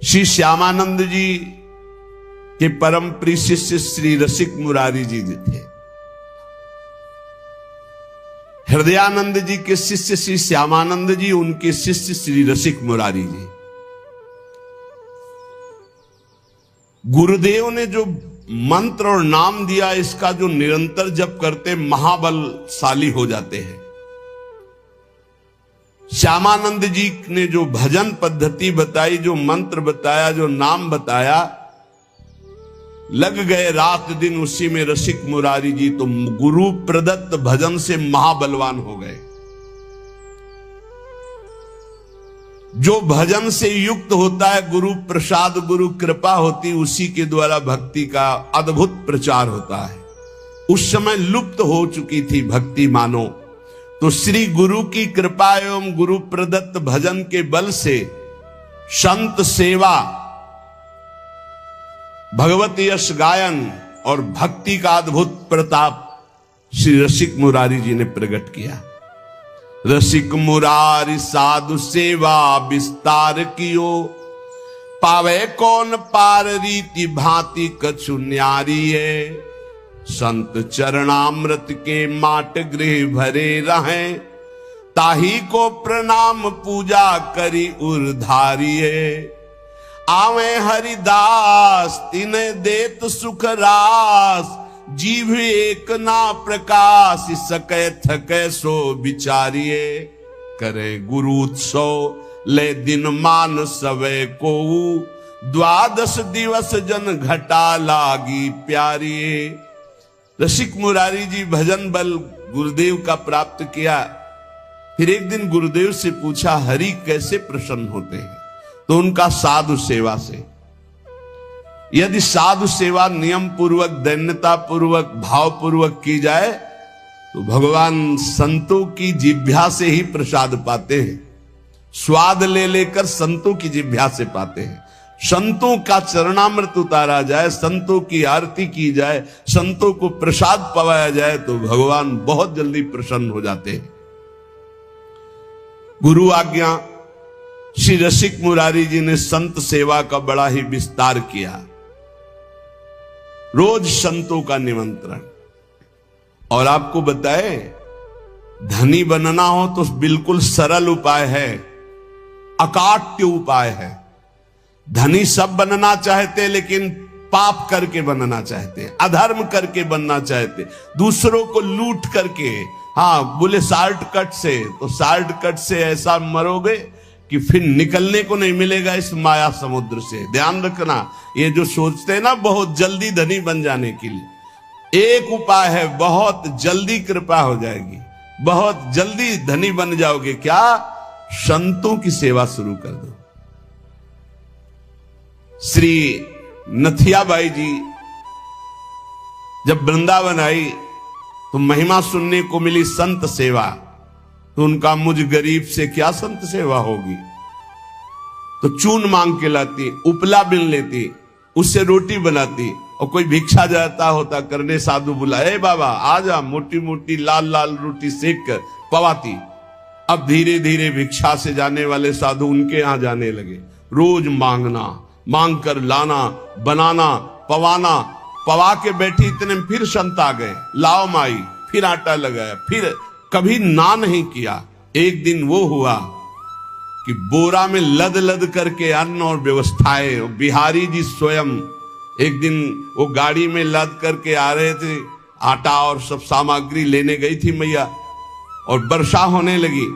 श्री श्यामानंद जी के परम प्रिय शिष्य श्री रसिक मुरारी जी थे। हृदयानंद जी के शिष्य श्री श्यामानंद जी, उनके शिष्य श्री रसिक मुरारी जी। गुरुदेव ने जो मंत्र और नाम दिया, इसका जो निरंतर जप करते महाबलशाली हो जाते हैं। श्यामानंद जी ने जो भजन पद्धति बताई, जो मंत्र बताया, जो नाम बताया, लग गए रात दिन उसी में रसिक मुरारी जी तो गुरु प्रदत्त भजन से महाबलवान हो गए। जो भजन से युक्त होता है, गुरु प्रसाद गुरु कृपा होती, उसी के द्वारा भक्ति का अद्भुत प्रचार होता है। उस समय लुप्त हो चुकी थी भक्ति मानो, तो श्री गुरु की कृपा एवं गुरु प्रदत्त भजन के बल से संत सेवा, भगवत यश गायन और भक्ति का अद्भुत प्रताप श्री रसिक मुरारी जी ने प्रकट किया। रसिक मुरारी साधु सेवा विस्तार कियो, पावे कौन पार रीति भांति कछु न्यारी है। संत चरणामृत के माट गृह भरे रहें, ताही को प्रणाम पूजा करी उर्धारिये। आवे हरिदास तिने देत सुख रास, जीव एक ना प्रकाश सके थके सो विचारिये। करे गुरु उत्सव ले दिन मान सवे को, द्वादश दिवस जन घटा लागी प्यारिये। रसिक मुरारी जी भजन बल गुरुदेव का प्राप्त किया। फिर एक दिन गुरुदेव से पूछा, हरि कैसे प्रसन्न होते हैं? तो उनका साधु सेवा से। यदि साधु सेवा नियम पूर्वक, दैन्यता पूर्वक, भाव पूर्वक की जाए तो भगवान संतों की जिह्वा से ही प्रसाद पाते हैं। स्वाद ले लेकर संतों की जिह्वा से पाते हैं। संतों का चरणामृत उतारा जाए, संतों की आरती की जाए, संतों को प्रसाद पवाया जाए तो भगवान बहुत जल्दी प्रसन्न हो जाते हैं। गुरु आज्ञा, श्री रसिक मुरारी जी ने संत सेवा का बड़ा ही विस्तार किया। रोज संतों का निमंत्रण। और आपको बताए, धनी बनना हो तो बिल्कुल सरल उपाय है, अकाट्य उपाय है। धनी सब बनना चाहते, लेकिन पाप करके बनना चाहते, अधर्म करके बनना चाहते, दूसरों को लूट करके। हाँ, बोले शॉर्टकट से, तो शॉर्टकट से ऐसा मरोगे कि फिर निकलने को नहीं मिलेगा इस माया समुद्र से। ध्यान रखना, ये जो सोचते हैं ना बहुत जल्दी धनी बन जाने के लिए, एक उपाय है, बहुत जल्दी कृपा हो जाएगी, बहुत जल्दी धनी बन जाओगे। क्या? संतों की सेवा शुरू कर दो। श्री नथियाबाई जी जब वृंदावन आई तो महिमा सुनने को मिली संत सेवा, तो उनका मुझ गरीब से क्या संत सेवा होगी। तो चून मांग के लाती, उपला बिन लेती, उससे रोटी बनाती, और कोई भिक्षा जाता होता करने, साधु बुलाए, बाबा आजा, मोटी मोटी लाल लाल रोटी सेक कर पवाती। अब धीरे धीरे भिक्षा से जाने वाले साधु उनके यहां जाने लगे। रोज मांगना, मांग कर लाना, बनाना, पवाना, पवा के बैठी, इतने में फिर संत आ गए, लाओ माई, फिर आटा लगाया, फिर कभी ना नहीं किया। एक दिन वो हुआ कि बोरा में लद लद करके अन्न और व्यवस्थाएं, बिहारी जी स्वयं एक दिन वो गाड़ी में लद करके आ रहे थे, आटा और सब सामग्री लेने गई थी मैया, और वर्षा होने लगी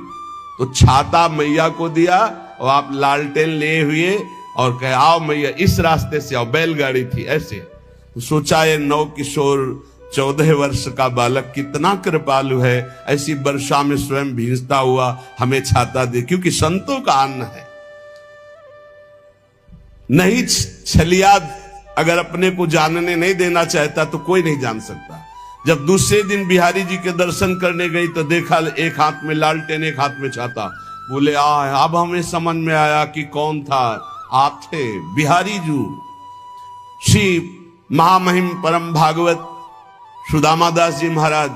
तो छाता मैया को दिया, और आप लालटेन ले हुए और कहे आओ मैया इस रास्ते से आओ, बैलगाड़ी थी ऐसे। तो सोचा ये 9 किशोर 14 वर्ष का बालक कितना कृपालु है, ऐसी वर्षा में स्वयं भींजता हुआ हमें छाता दे, क्योंकि संतों का अन्न है। नहीं छलिया अगर अपने को जानने नहीं देना चाहता तो कोई नहीं जान सकता। जब दूसरे दिन बिहारी जी के दर्शन करने गई तो देखा एक हाथ में लालटेन, एक हाथ में छाता। बोले अब हमें समझ में आया कि कौन था। आप थे बिहारी जी। श्री महामहिम परम भागवत सुदामा दास जी महाराज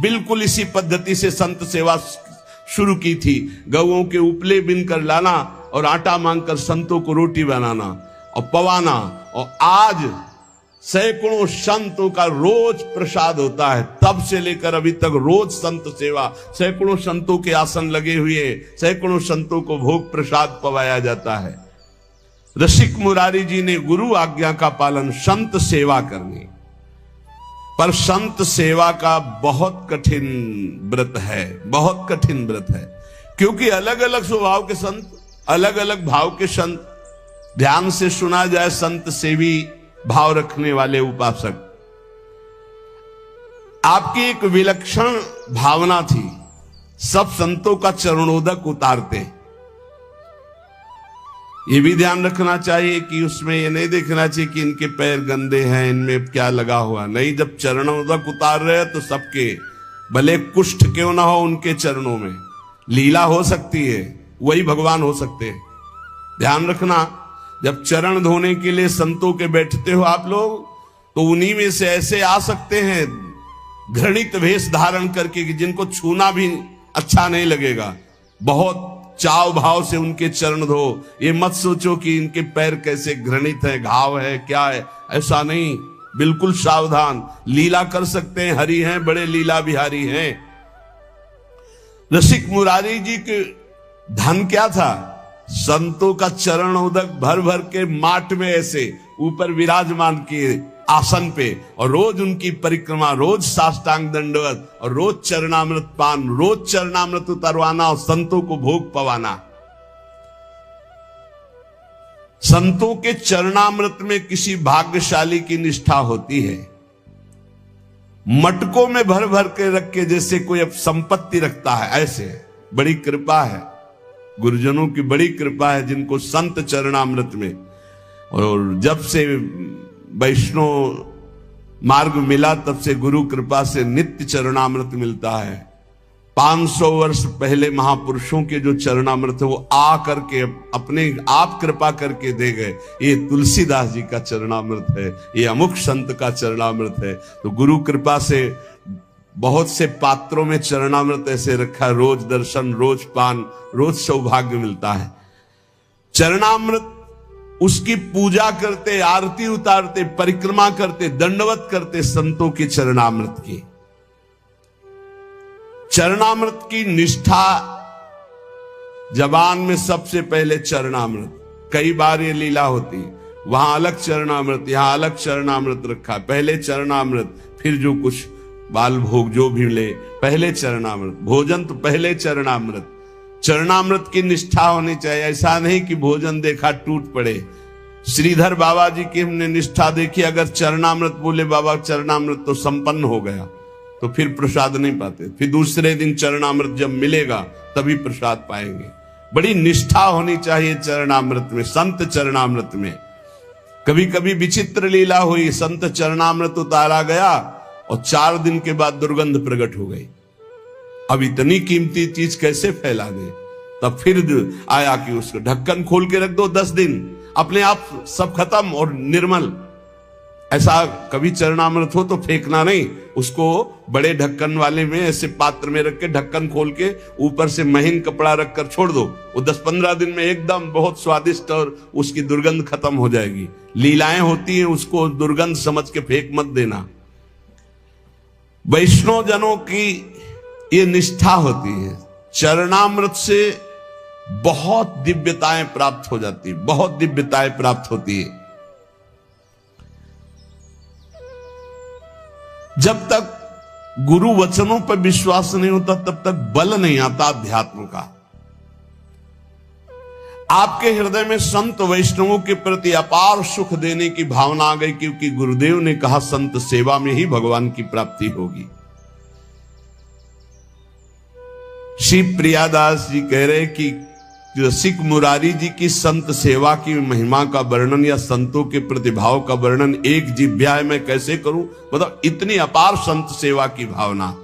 बिल्कुल इसी पद्धति से संत सेवा शुरू की थी। गौओं के उपले बिन कर लाना और आटा मांगकर संतों को रोटी बनाना और पवाना। और आज सैकड़ों संतों का रोज प्रसाद होता है, तब से लेकर अभी तक रोज संत सेवा, सैकड़ों संतों के आसन लगे हुए, सैकड़ों संतों को भोग प्रसाद पवाया जाता है। रसिक मुरारी जी ने गुरु आज्ञा का पालन, संत सेवा करनी, पर संत सेवा का बहुत कठिन व्रत है, बहुत कठिन व्रत है, क्योंकि अलग अलग स्वभाव के संत, अलग अलग भाव के संत, ध्यान से सुना जाए संत सेवी भाव रखने वाले उपासक, आपकी एक विलक्षण भावना थी, सब संतों का चरणोदक उतारते। ये भी ध्यान रखना चाहिए कि उसमें ये नहीं देखना चाहिए कि इनके पैर गंदे हैं, इनमें क्या लगा हुआ, नहीं, जब चरणोदक उतार रहे हैं तो सबके, भले कुष्ठ क्यों ना हो उनके चरणों में, लीला हो सकती है, वही भगवान हो सकते हैं। ध्यान रखना, जब चरण धोने के लिए संतों के बैठते हो आप लोग, तो उन्हीं में से ऐसे आ सकते हैं घृणित वेश धारण करके कि जिनको छूना भी अच्छा नहीं लगेगा, बहुत चाव भाव से उनके चरण धो। ये मत सोचो कि इनके पैर कैसे घृणित है, घाव है, क्या है, ऐसा नहीं, बिल्कुल सावधान। लीला कर सकते हैं, हरि हैं, बड़े लीला बिहारी हैं। रसिक मुरारी जी के धन क्या था? संतों का चरणोदक भर भर के माट में ऐसे ऊपर विराजमान किए आसन पे, और रोज उनकी परिक्रमा, रोज साष्टांग दंडवत, और रोज चरणामृत पान, रोज चरणामृत उतरवाना और संतों को भोग पवाना। संतों के चरणामृत में किसी भाग्यशाली की निष्ठा होती है। मटकों में भर भर के रख के जैसे कोई अब संपत्ति रखता है, ऐसे बड़ी कृपा है, गुरुजनों की बड़ी कृपा है जिनको संत चरणामृत में। और जब से वैष्णव मार्ग मिला तब से गुरु कृपा से नित्य चरणामृत मिलता है। 500 वर्ष पहले महापुरुषों के जो चरणामृत है वो आ करके अपने आप कृपा करके दे गए। ये तुलसीदास जी का चरणामृत है, ये अमुक संत का चरणामृत है। तो गुरु कृपा से बहुत से पात्रों में चरणामृत ऐसे रखा है, रोज दर्शन, रोज पान, रोज सौभाग्य मिलता है। चरणामृत उसकी पूजा करते, आरती उतारते, परिक्रमा करते, दंडवत करते संतों की चरणामृत की। चरणामृत की निष्ठा जबान में सबसे पहले चरणामृत। कई बार ये लीला होती, वहां अलग चरणामृत, यहां अलग चरणामृत रखा, पहले चरणामृत, फिर जो कुछ बाल भोग जो भी ले, पहले चरणामृत, भोजन तो पहले चरणामृत। चरणामृत की निष्ठा होनी चाहिए, ऐसा नहीं कि भोजन देखा टूट पड़े। श्रीधर बाबा जी की हमने निष्ठा देखी, अगर चरणामृत बोले बाबा चरणामृत तो संपन्न हो गया, तो फिर प्रसाद नहीं पाते, फिर दूसरे दिन चरणामृत जब मिलेगा तभी प्रसाद पाएंगे। बड़ी निष्ठा होनी चाहिए चरणामृत में, संत चरणामृत में। कभी कभी विचित्र लीला हुई, संत चरणामृत उतारा गया और 4 दिन के बाद दुर्गंध प्रकट हो गई। अब इतनी कीमती चीज कैसे फैला दे? तब फिर आया कि उसको ढक्कन खोल के रख दो 10 दिन, अपने आप सब खत्म और निर्मल। ऐसा कभी चरणामृत हो तो फेंकना नहीं, उसको बड़े ढक्कन वाले में ऐसे पात्र में रख के ढक्कन खोल के ऊपर से महीन कपड़ा रखकर छोड़ दो, वो 10-15 दिन में एकदम बहुत स्वादिष्ट और उसकी दुर्गंध खत्म हो जाएगी। लीलाएं होती हैं, उसको दुर्गंध समझ के फेंक मत देना। वैष्णव जनों की ये निष्ठा होती है, चरणामृत से बहुत दिव्यताएं प्राप्त हो जाती है, बहुत दिव्यताएं प्राप्त होती है। जब तक गुरु वचनों पर विश्वास नहीं होता तब तक बल नहीं आता अध्यात्म का। आपके हृदय में संत वैष्णवों के प्रति अपार सुख देने की भावना आ गई, क्योंकि गुरुदेव ने कहा संत सेवा में ही भगवान की प्राप्ति होगी। श्री प्रियादास जी कह रहे कि रसिक मुरारी जी की संत सेवा की महिमा का वर्णन या संतों के प्रतिभाव का वर्णन एक जिह्वा में कैसे करूं? मतलब इतनी अपार संत सेवा की भावना,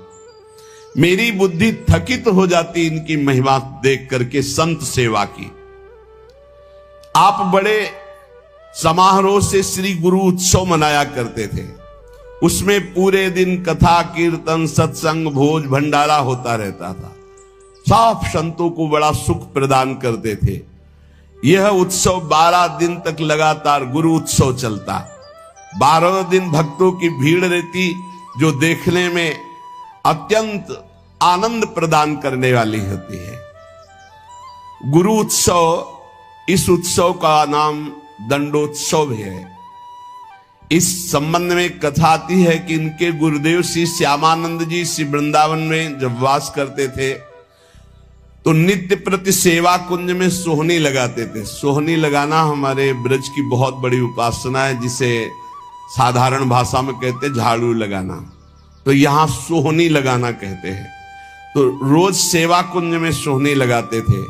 मेरी बुद्धि थकित हो जाती इनकी महिमा देख करके संत सेवा की। आप बड़े समारोह से श्री गुरु उत्सव मनाया करते थे, उसमें पूरे दिन कथा कीर्तन सत्संग भोज भंडारा होता रहता था, सब संतों को बड़ा सुख प्रदान करते थे। यह उत्सव 12 दिन तक लगातार गुरु उत्सव चलता। 12 दिन भक्तों की भीड़ रहती, जो देखने में अत्यंत आनंद प्रदान करने वाली होती है। गुरु उत्सव, इस उत्सव का नाम दंडोत्सव है। इस संबंध में कथा आती है कि इनके गुरुदेव श्री श्यामानंद जी श्री वृंदावन में जब वास करते थे तो नित्य प्रति सेवा कुंज में सोहनी लगाते थे। सोहनी लगाना हमारे ब्रज की बहुत बड़ी उपासना है, जिसे साधारण भाषा में कहते हैं झाड़ू लगाना, तो यहां सोहनी लगाना कहते हैं। तो रोज सेवा कुंज में सोहनी लगाते थे।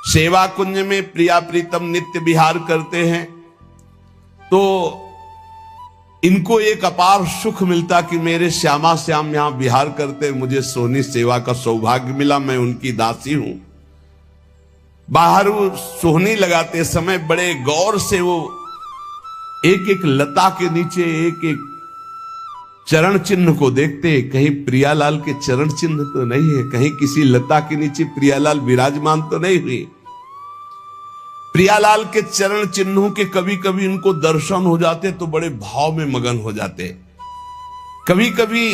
सेवा कुंज में प्रिया प्रीतम नित्य विहार करते हैं, तो इनको एक अपार सुख मिलता कि मेरे श्यामा श्याम यहां विहार करते, मुझे सोहनी सेवा का सौभाग्य मिला, मैं उनकी दासी हूं। बाहर वो सोहनी लगाते समय बड़े गौर से वो एक एक लता के नीचे एक एक चरण चिन्ह को देखते, कहीं प्रियालाल के चरण चिन्ह तो नहीं है, कहीं किसी लता के नीचे प्रियालाल विराजमान तो नहीं हुई। प्रियालाल के चरण चिन्हों के कभी कभी उनको दर्शन हो जाते तो बड़े भाव में मगन हो जाते। कभी कभी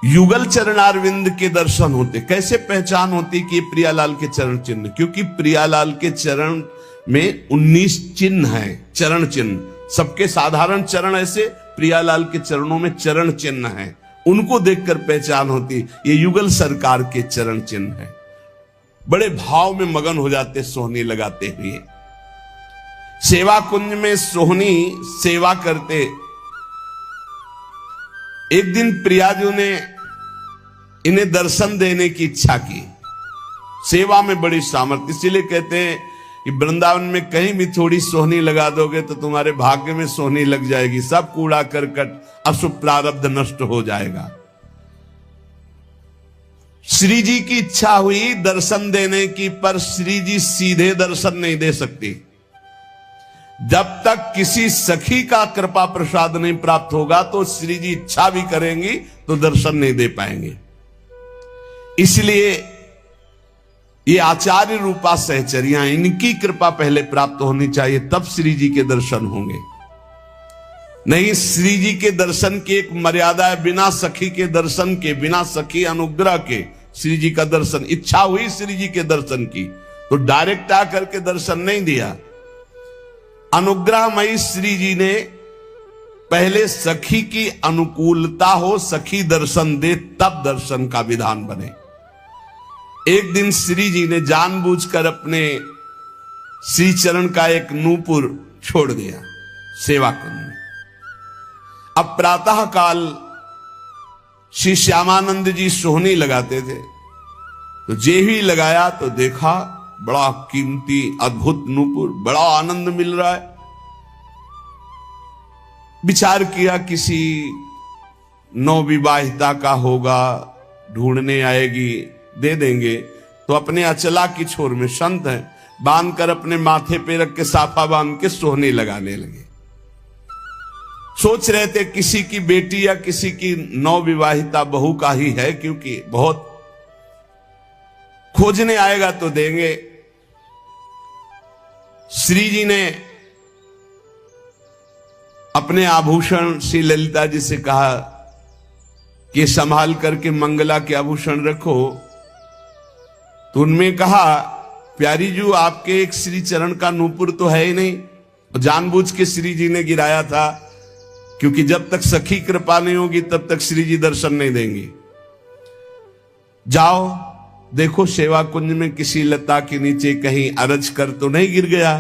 युगल चरणारविंद के दर्शन होते। कैसे पहचान होती कि ये प्रियालाल के चरण चिन्ह? क्योंकि प्रियालाल के चरण में 19 चिन्ह हैं, चरण चिन्ह। सबके साधारण चरण ऐसे, प्रियालाल के चरणों में चरण चिन्ह हैं, उनको देखकर पहचान होती ये युगल सरकार के चरण चिन्ह हैं। बड़े भाव में मगन हो जाते सोहनी लगाते हुए। सेवा कुंज में सोहनी सेवा करते। एक दिन प्रियाजू ने इन्हें दर्शन देने की इच्छा की। सेवा में बड़ी सामर्थ्य, इसीलिए कहते हैं कि वृंदावन में कहीं भी थोड़ी सोहनी लगा दोगे तो तुम्हारे भाग्य में सोहनी लग जाएगी, सब कूड़ा करकट अशुभ प्रारब्ध नष्ट हो जाएगा। श्री जी की इच्छा हुई दर्शन देने की, पर श्री जी सीधे दर्शन नहीं दे सकती। जब तक किसी सखी का कृपा प्रसाद नहीं प्राप्त होगा तो श्री जी इच्छा भी करेंगी तो दर्शन नहीं दे पाएंगे। इसलिए ये आचार्य रूपा सहचरियां, इनकी कृपा पहले प्राप्त होनी चाहिए, तब श्री जी के दर्शन होंगे। नहीं, श्री जी के दर्शन की एक मर्यादा है, बिना सखी के दर्शन के, बिना सखी अनुग्रह के श्री जी का दर्शन। इच्छा हुई श्री जी के दर्शन की तो डायरेक्ट आकर के दर्शन नहीं दिया। अनुग्रहमयी श्री जी ने पहले सखी की अनुकूलता हो, सखी दर्शन दे, तब दर्शन का विधान बने। एक दिन श्री जी ने जानबूझकर अपने श्री चरण का एक नूपुर छोड़ दिया सेवा कुंज में। अब प्रातः काल श्री श्यामानंद जी सोहनी लगाते थे, तो जे ही लगाया तो देखा बड़ा कीमती अद्भुत नूपुर, बड़ा आनंद मिल रहा है। विचार किया किसी नवविवाहिता का होगा, ढूंढने आएगी, दे देंगे। तो अपने अचला की छोर में संत है, बांध कर अपने माथे पे रख के साफा बांध के सोहनी लगाने लगे। सोच रहे थे किसी की बेटी या किसी की नवविवाहिता बहू का ही है, क्योंकि बहुत खोजने आएगा तो देंगे। श्री जी ने अपने आभूषण श्री ललिता जी से कहा कि संभाल करके मंगला के आभूषण रखो। तो उनमें कहा, प्यारी जू आपके एक श्री चरण का नूपुर तो है ही नहीं। जानबूझ के श्री जी ने गिराया था, क्योंकि जब तक सखी कृपा नहीं होगी तब तक श्री जी दर्शन नहीं देंगे। जाओ देखो सेवा कुंज में किसी लता के नीचे कहीं अरज कर तो नहीं गिर गया।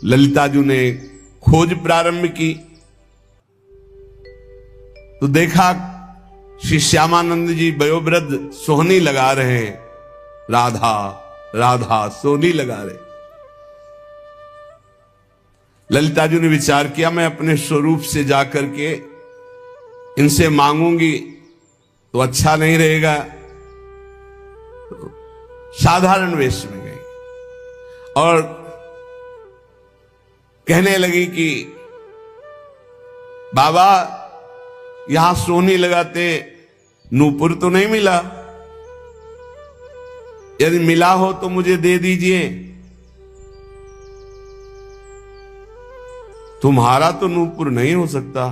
ललिता जी ने खोज प्रारंभ की तो देखा श्री श्यामानंद जी वयोवृद्ध सोहनी लगा रहे हैं, राधा राधा सोहनी लगा रहे। ललिता जी ने विचार किया, मैं अपने स्वरूप से जाकर के इनसे मांगूंगी तो अच्छा नहीं रहेगा। तो साधारण वेश में गई और कहने लगी कि बाबा यहां सोहनी लगाते नूपुर तो नहीं मिला। यदि मिला हो तो मुझे दे दीजिए। तुम्हारा तो नूपुर नहीं हो सकता,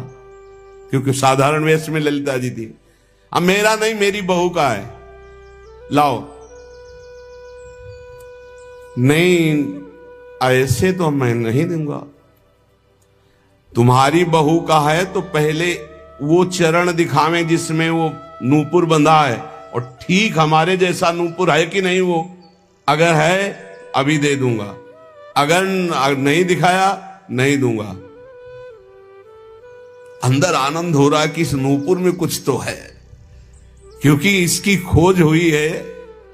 क्योंकि साधारण वेश में ललिता जी थी। अब मेरा नहीं, मेरी बहू का है, लाओ। नहीं, ऐसे तो मैं नहीं दूंगा। तुम्हारी बहू का है तो पहले वो चरण दिखावें जिसमें वो नूपुर बंधा है, और ठीक हमारे जैसा नूपुर है कि नहीं वो। अगर है अभी दे दूंगा, अगर नहीं दिखाया नहीं दूंगा। अंदर आनंद हो रहा है कि इस नूपुर में कुछ तो है, क्योंकि इसकी खोज हुई है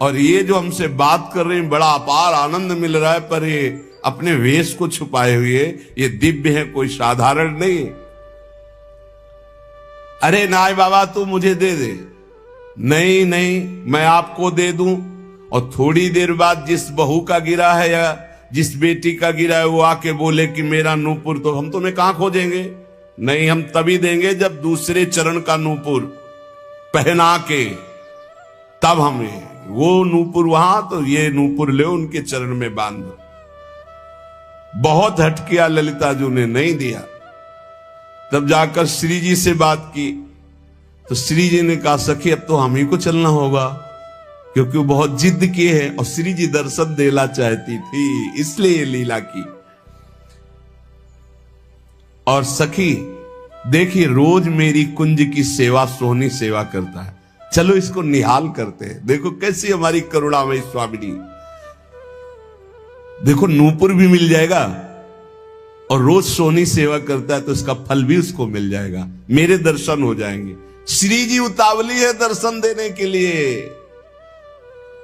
और ये जो हमसे बात कर रहे हैं बड़ा अपार आनंद मिल रहा है, पर ये अपने वेश को छुपाए हुए ये दिव्य है, कोई साधारण नहीं। अरे नाय बाबा तू मुझे दे दे। नहीं नहीं, मैं आपको दे दूं। और थोड़ी देर बाद जिस बहू का गिरा है या जिस बेटी का गिरा है वो आके बोले कि मेरा नूपुर, तो हम तुम्हें कहां खोजेंगे? नहीं, हम तभी देंगे जब दूसरे चरण का नूपुर पहना के, तब हमें वो नूपुर वहां, तो ये नूपुर ले उनके चरण में बांध दो। बहुत हट किया ललिता जी ने, नहीं दिया। तब जाकर श्री जी से बात की तो श्री जी ने कहा सखी अब तो हम ही को चलना होगा, क्योंकि वो बहुत जिद किए हैं और श्री जी दर्शन देना चाहती थी, इसलिए ये लीला की। और सखी देखिए, रोज मेरी कुंज की सेवा सोहनी सेवा करता है, चलो इसको निहाल करते हैं। देखो कैसी हमारी करुणामयी स्वामिनी। देखो नूपुर भी मिल जाएगा और रोज सोहनी सेवा करता है तो इसका फल भी उसको मिल जाएगा, मेरे दर्शन हो जाएंगे। श्री जी उतावली है दर्शन देने के लिए,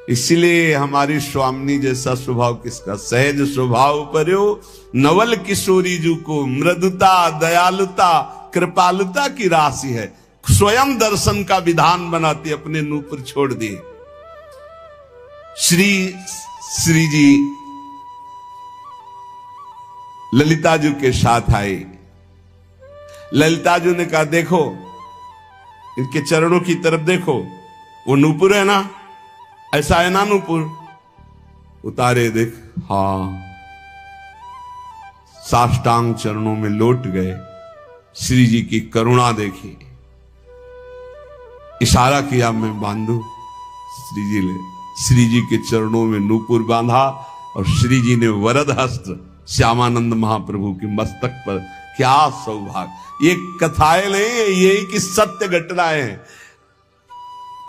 इसलिए हमारी स्वामिनी जैसा स्वभाव किसका। सहज स्वभाव पर्यो नवल किशोरी जू को, मृदुता दयालुता कृपालुता की राशि है। स्वयं दर्शन का विधान बनाती, अपने नूपुर छोड़ दिए। श्री जी ललिता जी के साथ आए। ललिता जी ने कहा देखो इनके चरणों की तरफ देखो, वो नूपुर है ना, ऐसा है ना नूपुर? उतारे देख, हाँ। साष्टांग चरणों में लौट गए। श्री जी की करुणा देखी, इशारा किया मैं बांधू। श्री जी के चरणों में नूपुर बांधा और श्री जी ने वरद हस्त श्यामानंद महाप्रभु के मस्तक पर। क्या सौभाग्य! ये कथाएं नहीं है, यही की सत्य घटनाएं हैं।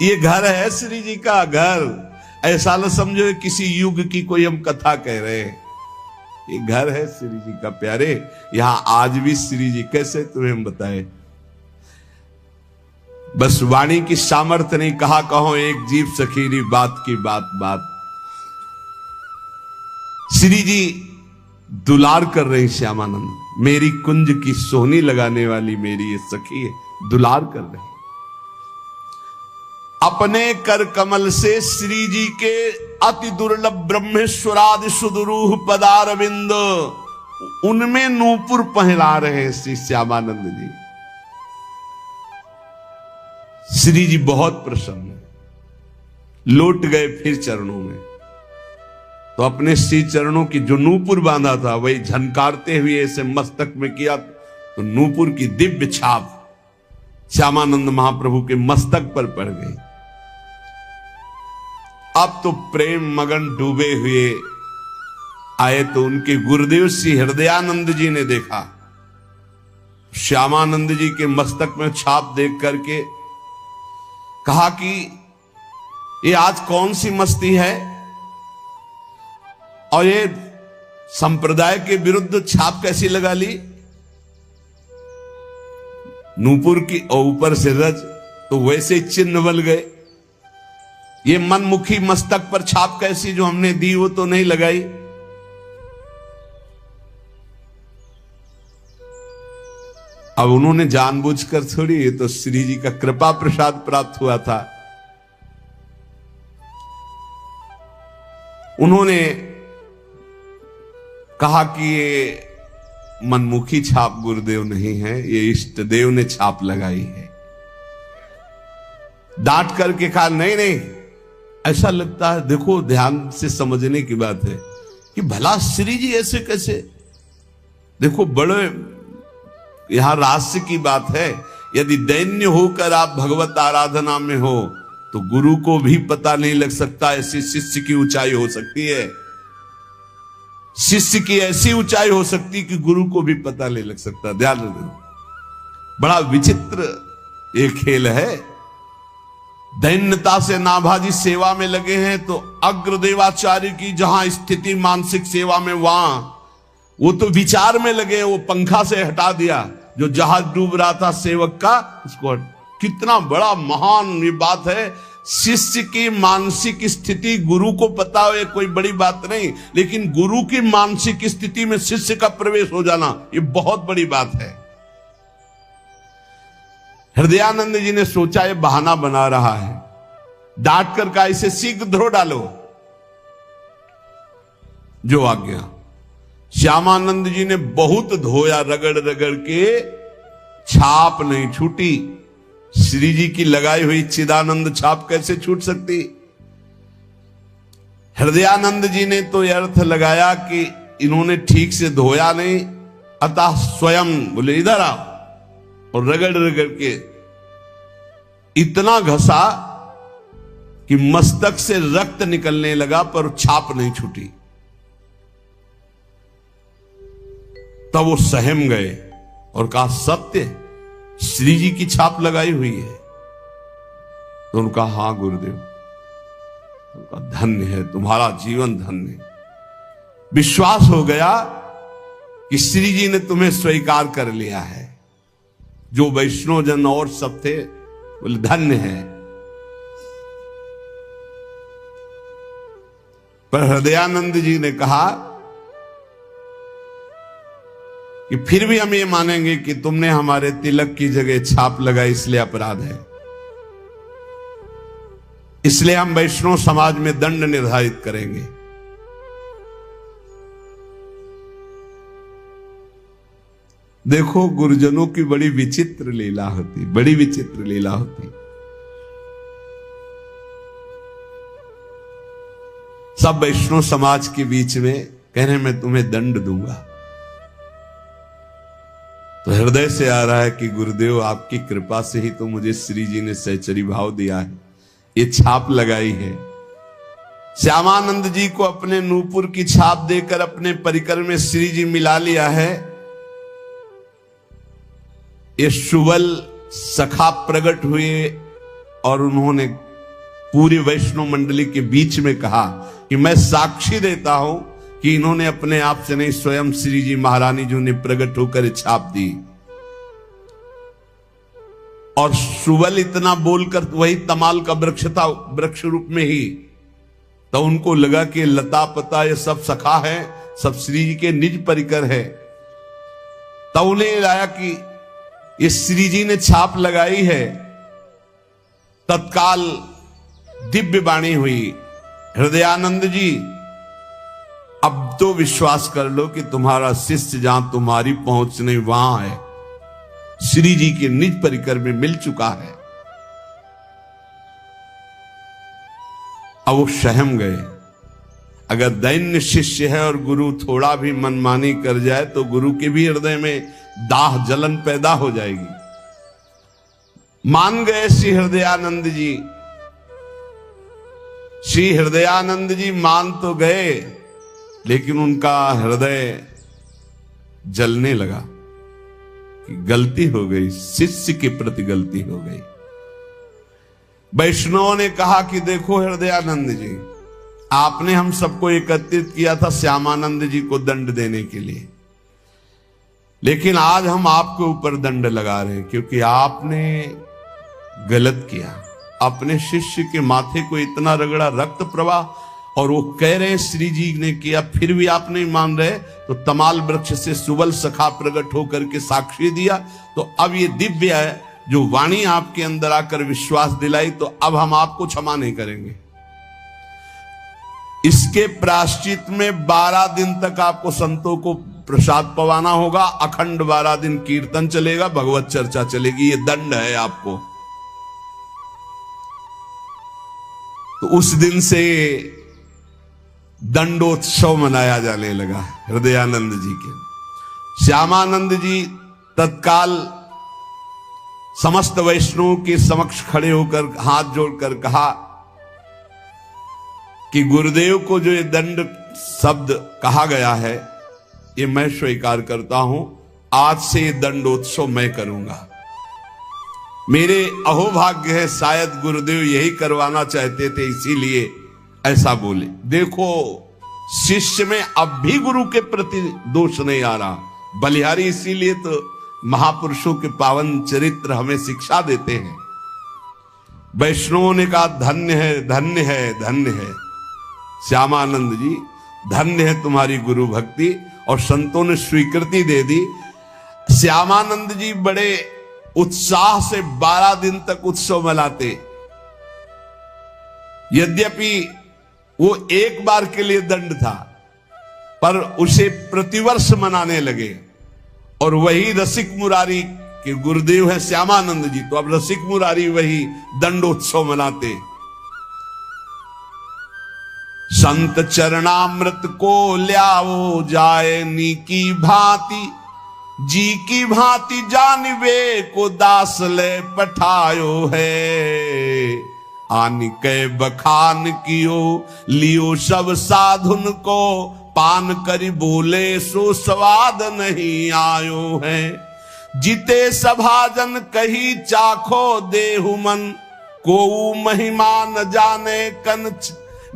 ये घर है श्री जी का घर, ऐसा न समझो किसी युग की कोई हम कथा कह रहे हैं। ये घर है श्री जी का प्यारे। यहां आज भी श्री जी, कैसे तुम्हें हम बताए, बस वाणी की सामर्थ्य नहीं, कहा कहो एक जीव सखीरी बात की बात बात। श्री जी दुलार कर रहे श्यामानंद, मेरी कुंज की सोहनी लगाने वाली मेरी ये सखी है, दुलार कर रहे। अपने कर कमल से श्री जी के अति दुर्लभ ब्रह्मेश्वरादि सुदुरूह पदारविंद, उनमें नूपुर पहना रहे हैं श्री श्यामानंद जी। श्री जी बहुत प्रसन्न, लौट गए फिर चरणों में। तो अपने श्री चरणों की जो नूपुर बांधा था वही झनकारते हुए ऐसे मस्तक में किया, तो नूपुर की दिव्य छाप श्यामानंद महाप्रभु के मस्तक पर पड़ गई। अब तो प्रेम मगन डूबे हुए आए तो उनके गुरुदेव श्री हृदयानंद जी ने देखा, श्यामानंद जी के मस्तक में छाप देख करके कहा कि ये आज कौन सी मस्ती है, और ये संप्रदाय के विरुद्ध छाप कैसी लगा ली। नूपुर की ऊपर से रज, तो वैसे चिन्ह बन गए। ये मनमुखी मस्तक पर छाप कैसी जो हमने दी वो तो नहीं लगाई। अब उन्होंने जानबूझकर थोड़ी, ये तो श्री जी का कृपा प्रसाद प्राप्त हुआ था। उन्होंने कहा कि ये मनमुखी छाप गुरुदेव नहीं है, ये इष्ट देव ने छाप लगाई है। डांट करके कहा नहीं नहीं ऐसा लगता है, देखो ध्यान से समझने की बात है कि भला श्री जी ऐसे कैसे। देखो बड़े यहां रहस्य की बात है। यदि दैन्य होकर आप भगवत आराधना में हो तो गुरु को भी पता नहीं लग सकता, ऐसी शिष्य की ऊंचाई हो सकती है। शिष्य की ऐसी ऊंचाई हो सकती कि गुरु को भी पता नहीं लग सकता। ध्यान रखना, बड़ा विचित्र ये खेल है। दैन्यता से नाभाजी सेवा में लगे हैं तो अग्रदेवाचार्य की जहां स्थिति मानसिक सेवा में, वहां वो तो विचार में लगे, वो पंखा से हटा दिया जो जहाज डूब रहा था सेवक का, उसको। कितना बड़ा महान ये बात है। शिष्य की मानसिक स्थिति गुरु को पता हो, ये कोई बड़ी बात नहीं, लेकिन गुरु की मानसिक स्थिति में शिष्य का प्रवेश हो जाना ये बहुत बड़ी बात है। हृदयानंद जी ने सोचा ये बहाना बना रहा है, डांट कर का इसे शीघ्र धो डालो, जो आ गया। श्यामानंद जी ने बहुत धोया, रगड़ रगड़ के, छाप नहीं छूटी। श्री जी की लगाई हुई चिदानंद छाप कैसे छूट सकती। हृदयानंद जी ने तो यह अर्थ लगाया कि इन्होंने ठीक से धोया नहीं, अतः स्वयं बोले इधर आओ, और रगड़ रगड़ के इतना घसा कि मस्तक से रक्त निकलने लगा, पर छाप नहीं छूटी। तब वो सहम गए और कहा सत्य श्री जी की छाप लगाई हुई है। तो उनका हां गुरुदेव, उनका धन्य है, तुम्हारा जीवन धन्य। विश्वास हो गया कि श्री जी ने तुम्हें स्वीकार कर लिया है। जो वैष्णव जन और सब थे बोले धन्य है। पर हृदयानंद जी ने कहा कि फिर भी हम ये मानेंगे कि तुमने हमारे तिलक की जगह छाप लगाई, इसलिए अपराध है। इसलिए हम वैष्णव समाज में दंड निर्धारित करेंगे। देखो गुरुजनों की बड़ी विचित्र लीला होती, बड़ी विचित्र लीला होती। सब वैष्णव समाज के बीच में कह रहे मैं तुम्हें दंड दूंगा। तो हृदय से आ रहा है कि गुरुदेव आपकी कृपा से ही तो मुझे श्री जी ने सहचरी भाव दिया है, ये छाप लगाई है। श्यामानंद जी को अपने नूपुर की छाप देकर अपने परिकर में श्री जी मिला लिया है। ये सुबल सखा प्रकट हुए और उन्होंने पूरी वैष्णव मंडली के बीच में कहा कि मैं साक्षी देता हूं कि इन्होंने अपने आप से नहीं, स्वयं श्री जी महारानी जी ने प्रकट होकर छाप दी। और सुबल इतना बोलकर वही तमाल का वृक्ष था, वृक्ष रूप में ही, तो उनको लगा कि लता पता ये सब सखा है, सब श्री जी के निज परिकर है। तब उन्हें आया कि ये श्री जी ने छाप लगाई है। तत्काल दिव्य वाणी हुई, हृदयानंद जी अब तो विश्वास कर लो कि तुम्हारा शिष्य जहां तुम्हारी पहुंच नहीं वहां है, श्री जी के निज परिकर में मिल चुका है। अब वो सहम गए। अगर दैन्य शिष्य है और गुरु थोड़ा भी मनमानी कर जाए तो गुरु के भी हृदय में दाह जलन पैदा हो जाएगी। मान गए श्री हृदयानंद जी। श्री हृदयानंद जी मान तो गए, लेकिन उनका हृदय जलने लगा कि गलती हो गई, शिष्य के प्रति गलती हो गई। वैष्णव ने कहा कि देखो हृदयानंद जी, आपने हम सबको एकत्रित किया था श्यामानंद जी को दंड देने के लिए, लेकिन आज हम आपके ऊपर दंड लगा रहे हैं क्योंकि आपने गलत किया। अपने शिष्य के माथे को इतना रगड़ा, रक्त प्रवाह, और वो कह रहे श्री जी ने किया, फिर भी आप नहीं मान रहे। तो तमाल वृक्ष से सुबल सखा प्रकट होकर के साक्षी दिया। तो अब ये दिव्य है जो वाणी आपके अंदर आकर विश्वास दिलाई, तो अब हम आपको क्षमा नहीं करेंगे। इसके प्रायश्चित में 12 दिन तक आपको संतों को प्रसाद पवाना होगा, अखंड 12 दिन कीर्तन चलेगा, भगवत चर्चा चलेगी। ये दंड है आपको। तो उस दिन से दंडोत्सव मनाया जाने लगा हृदयानंद जी के। श्यामानंद जी तत्काल समस्त वैष्णवों के समक्ष खड़े होकर हाथ जोड़कर कहा कि गुरुदेव को जो ये दंड शब्द कहा गया है ये मैं स्वीकार करता हूं, आज से ये दंडोत्सव मैं करूंगा। मेरे अहोभाग्य है, शायद गुरुदेव यही करवाना चाहते थे इसीलिए ऐसा बोले। देखो शिष्य में अब भी गुरु के प्रति दोष नहीं आ रहा। बलिहारी इसीलिए तो महापुरुषों के पावन चरित्र हमें शिक्षा देते हैं। वैष्णवों ने कहा धन्य है धन्य है धन्य है श्यामानंद जी, धन्य है तुम्हारी गुरु भक्ति, और संतों ने स्वीकृति दे दी। श्यामानंद जी बड़े उत्साह से 12 दिन तक उत्सव मनाते। यद्यपि वो एक बार के लिए दंड था, पर उसे प्रतिवर्ष मनाने लगे। और वही रसिक मुरारी के गुरुदेव है श्यामानंद जी, तो अब रसिक मुरारी वही दंडोत्सव मनाते। संत चरणामृत को ल्याओ जाए नी की भांति, जी की भांति जानवे को दास ले पठायो है। आनि कै बखान कियो लियो सब साधुन को, पान करी बोले सो स्वाद नहीं आयो है। जिते सभाजन कही चाखो देहु मन, को महिमा न जाने कन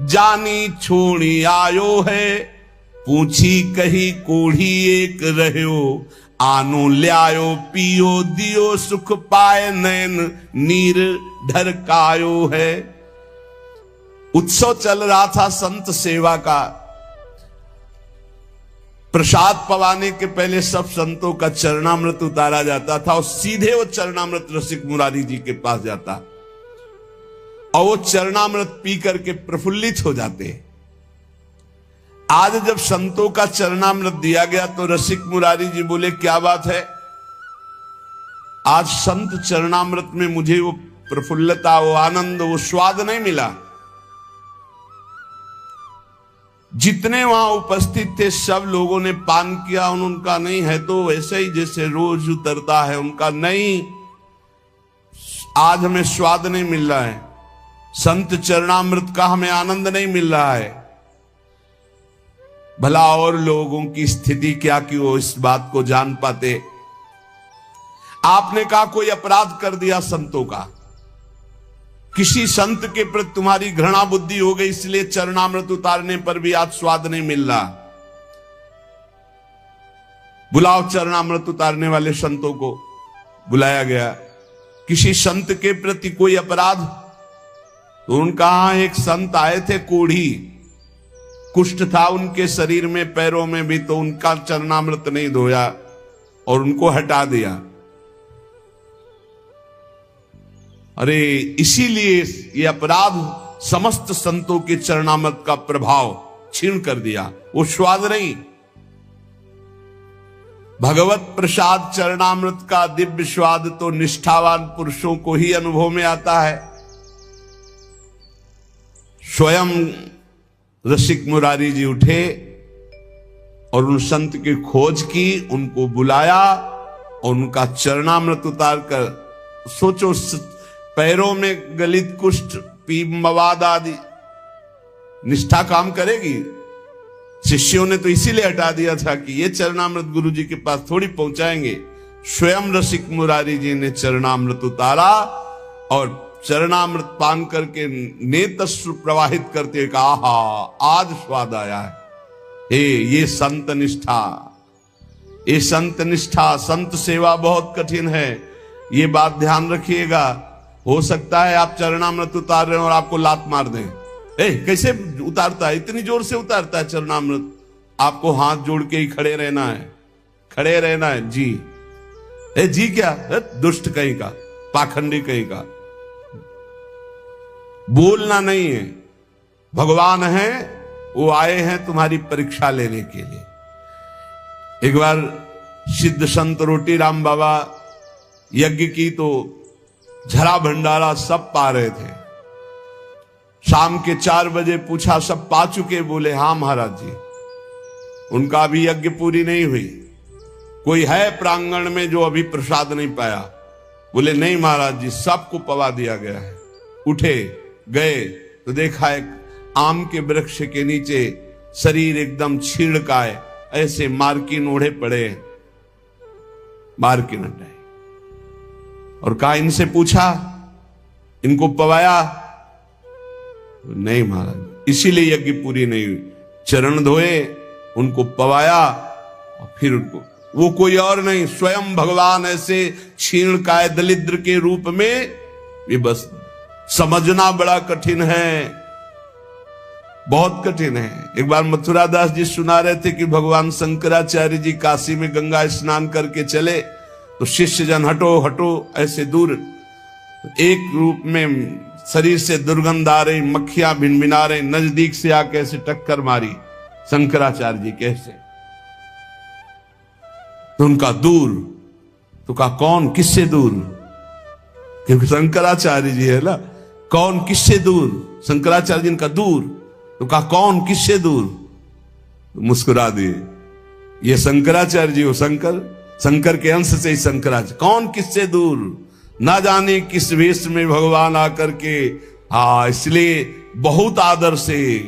जानी छोड़ी आयो है। पूछी कही कोढ़ी एक रहो, आनो ल्यायो पियो दियो सुख पाए नैन नीर ढरकायो है। उत्सव चल रहा था संत सेवा का। प्रसाद पवाने के पहले सब संतों का चरणामृत उतारा जाता था और सीधे वो चरणामृत रसिक मुरारी जी के पास जाता और वो चरणामृत पी करके प्रफुल्लित हो जाते। आज जब संतों का चरणामृत दिया गया तो रसिक मुरारी जी बोले क्या बात है, आज संत चरणामृत में मुझे वो प्रफुल्लता, वो आनंद, वो स्वाद नहीं मिला। जितने वहां उपस्थित थे सब लोगों ने पान किया, उनका नहीं है तो वैसे ही जैसे रोज उतरता है, उनका नहीं, आज हमें स्वाद नहीं मिल रहा है, संत चरणामृत का हमें आनंद नहीं मिल रहा है। भला और लोगों की स्थिति क्या कि वो इस बात को जान पाते। आपने कहा कोई अपराध कर दिया संतों का, किसी संत के प्रति तुम्हारी घृणा बुद्धि हो गई, इसलिए चरणामृत उतारने पर भी आज स्वाद नहीं मिल रहा। बुलाओ चरणामृत उतारने वाले संतों को। बुलाया गया। किसी संत के प्रति कोई अपराध? तो उनका एक संत आए थे, कोढ़ी, कुष्ठ था उनके शरीर में, पैरों में भी, तो उनका चरणामृत नहीं धोया और उनको हटा दिया। अरे इसीलिए ये अपराध समस्त संतों के चरणामृत का प्रभाव छीन कर दिया, वो स्वाद नहीं। भगवत प्रसाद चरणामृत का दिव्य स्वाद तो निष्ठावान पुरुषों को ही अनुभव में आता है। स्वयं रसिक मुरारी जी उठे और उन संत की खोज की, उनको बुलाया और उनका चरणामृत उतार कर, सोचो पैरों में गलित कुष्ठ, मवाद आदि, निष्ठा काम करेगी? शिष्यों ने तो इसीलिए हटा दिया था कि ये चरणामृत गुरु जी के पास थोड़ी पहुंचाएंगे। स्वयं रसिक मुरारी जी ने चरणामृत उतारा और चरणामृत पान करके नेत्र प्रवाहित करते कहा, आहा आज स्वाद आया है। ये संत निष्ठा, ये संत निष्ठा, संत सेवा बहुत कठिन है, ये बात ध्यान रखिएगा। हो सकता है आप चरणामृत उतार रहे हैं और आपको लात मार दें। कैसे उतारता है, इतनी जोर से उतारता है चरणामृत, आपको हाथ जोड़ के ही खड़े रहना है, खड़े रहना है। जी जी क्या, दुष्ट कहीं का, पाखंडी कहीं का, बोलना नहीं है। भगवान है, वो आए हैं तुम्हारी परीक्षा लेने के लिए। एक बार सिद्ध संत रोटी राम बाबा यज्ञ की तो झरा भंडारा सब पा रहे थे। शाम के 4 बजे पूछा, सब पा चुके? बोले हाँ महाराज जी। उनका अभी यज्ञ पूरी नहीं हुई। कोई है प्रांगण में जो अभी प्रसाद नहीं पाया? बोले नहीं महाराज जी, सबको पवा दिया गया है। उठे गए तो देखा एक आम के वृक्ष के नीचे शरीर एकदम छीड़काए, ऐसे मार्किन ओढ़े पड़े, मार्किन हटाए। और कहा, इनसे पूछा, इनको पवाया? नहीं महाराज, इसीलिए यज्ञ पूरी नहीं हुई। चरण धोए, उनको पवाया और फिर उनको, वो कोई और नहीं, स्वयं भगवान ऐसे क्षीणकाय दलिद्र के रूप में। ये बस समझना बड़ा कठिन है, बहुत कठिन है। एक बार मथुरा दास जी सुना रहे थे कि भगवान शंकराचार्य जी काशी में गंगा स्नान करके चले तो शिष्य जन हटो हटो ऐसे दूर, एक रूप में शरीर से दुर्गंध आ रही, मक्खियां भिनभिना रही, नजदीक से आके ऐसे टक्कर मारी शंकराचार्य जी कैसे, तो उनका दूर। तो कहा कौन, किससे दूर? क्योंकि शंकराचार्य जी है ना, कौन किससे दूर? शंकराचार्य जी का दूर। तो कहा कौन किससे दूर? तो मुस्कुरा दिए, ये शंकराचार्य जी हो, शंकर के अंश से ही शंकराचार्य। कौन किससे दूर? ना जाने किस वेश में भगवान आकर के। हाँ, इसलिए बहुत आदर से,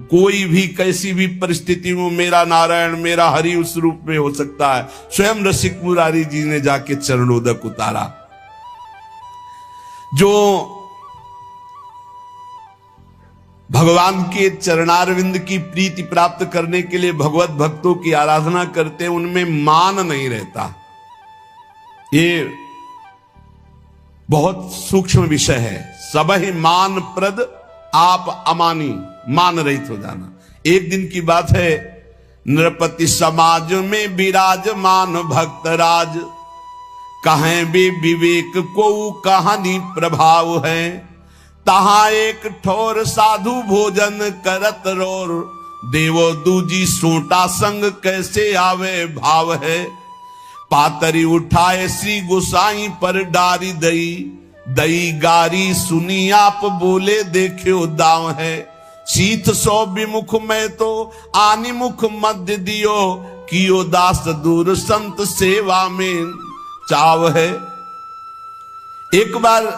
कोई भी कैसी भी परिस्थिति में मेरा नारायण मेरा हरि उस रूप में हो सकता है। स्वयं रसिक मुरारी जी ने जाके चरणोदक उतारा। जो भगवान के चरणारविंद की प्रीति प्राप्त करने के लिए भगवत भक्तों की आराधना करते हैं, उनमें मान नहीं रहता। ये बहुत सूक्ष्म विषय है। सब ही मान प्रद आप अमानी, मान रहित हो जाना। एक दिन की बात है, नृपति समाज में विराजमान भक्तराज, कहें भी विवेक को कहानी प्रभाव है। तहां एक ठोर साधु भोजन करत रोर, देवो दूजी सोटा संग कैसे आवे भाव है। पातरी उठाए श्री गोसाई पर डारी दई, दई गारी सुनी आप बोले देखियो दाव है। शीत सौ विमुख में तो आनी मुख मध्य दियो, कियो दास दूर संत सेवा में चाव है। एक बार